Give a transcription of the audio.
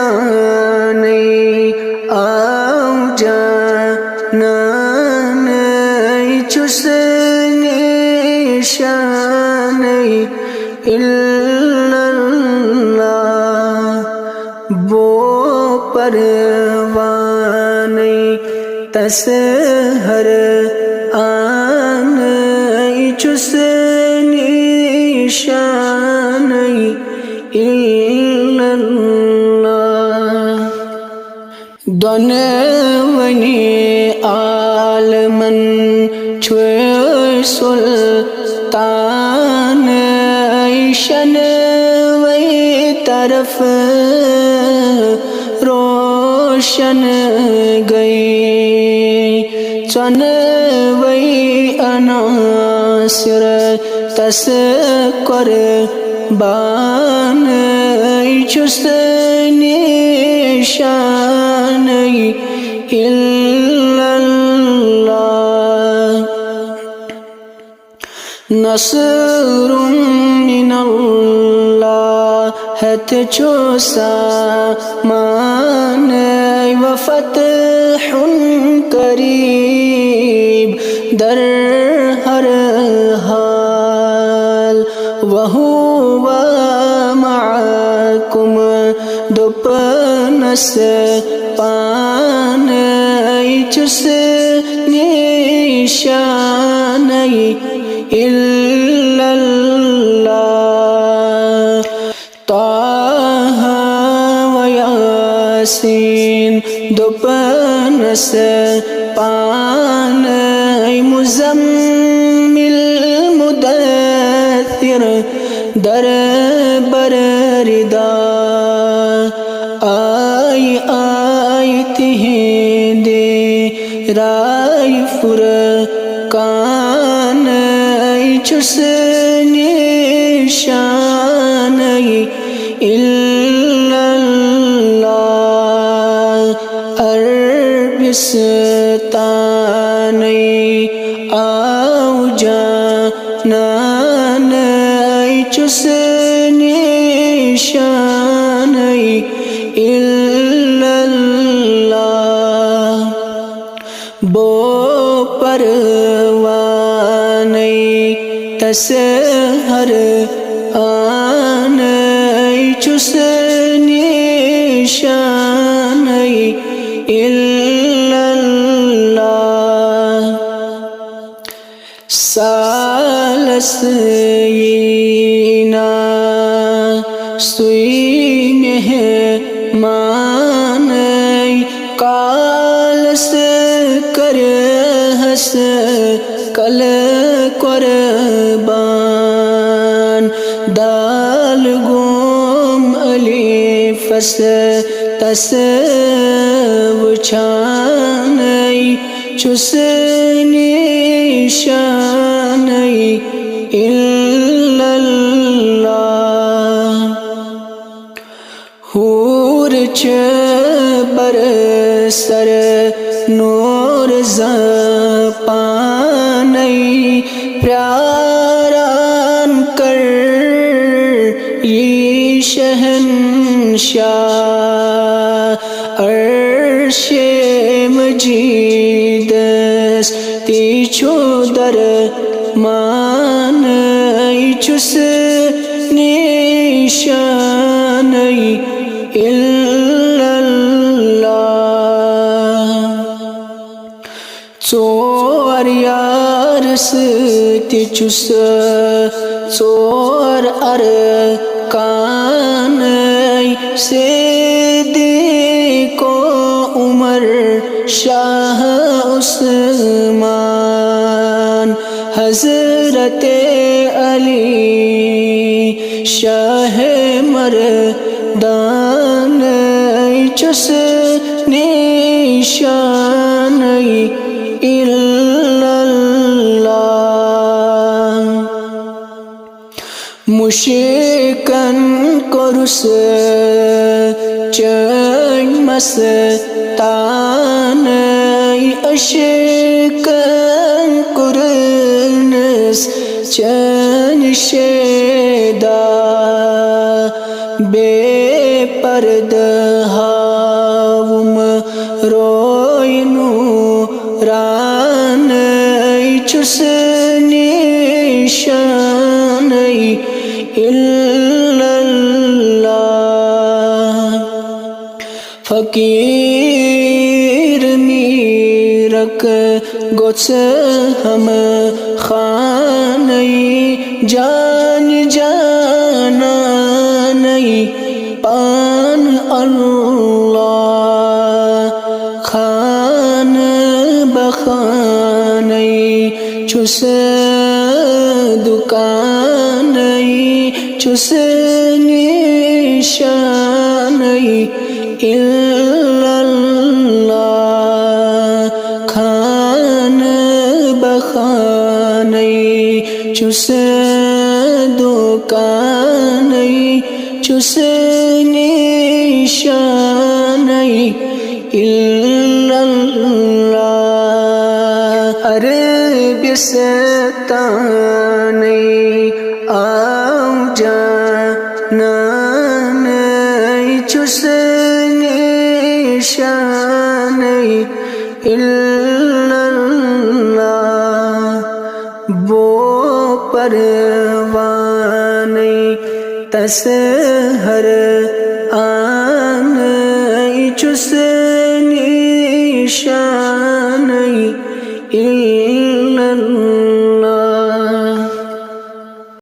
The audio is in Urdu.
عربستانی آو جانانی چسنی شانی الا اللہ بو پروانی تسہر آنی چسنی شانی الا اللہ دونونی عالمن چوئے سلطان ایشن وی طرف روشن گئی چن وی عناصر تذکر بان چسنی شانی الا اللہ نصر من اللہ ہے تجھو سامان و فتح قریب در ہر حال وہو معکم دوپنس پان چسنی شانی الا اللہ طٰہ و یاسین دوپنس پان مزمل مدثر در بر ردا آئی آئی تہندے رائی فرقان چسنی شانی الا اللہ عربستانی آو جانانی چسنی شانی الا اللہ بو پروانی تسہر آنی چسنی شانی الا اللہ سالسینا سوئی مہمان کالس کر حس کل قربان دال گوم الفس تس وچھانی چسنی شانی الا اللہ حور چبر سر نور زپانی پیاران کر یہ شہنشاہ عرش مجید تیچو در مان چسنی شانی الا اللہ ژور یارس تیچس ژور ارکان صدیق و عمر شاہ عثمان حضرت علی شاہ مردان چسنی شانی الا اللہ مشکن کرس چن مستان اشکن کرنس چن شیدا بے پردہاوم روی نورانی چس نشانی الا اللہ فقیر میرک گوچ ہم خانی جان جانانی پان اللہ خان بخانی چس دکانی چس نشانی الا اللہ خان بخانی چس دکانی چس نشانی الا اللہ عربستانی آو جانانی چس نشانی الا اللہ وہ پروانی تسہر آنی چس نشانی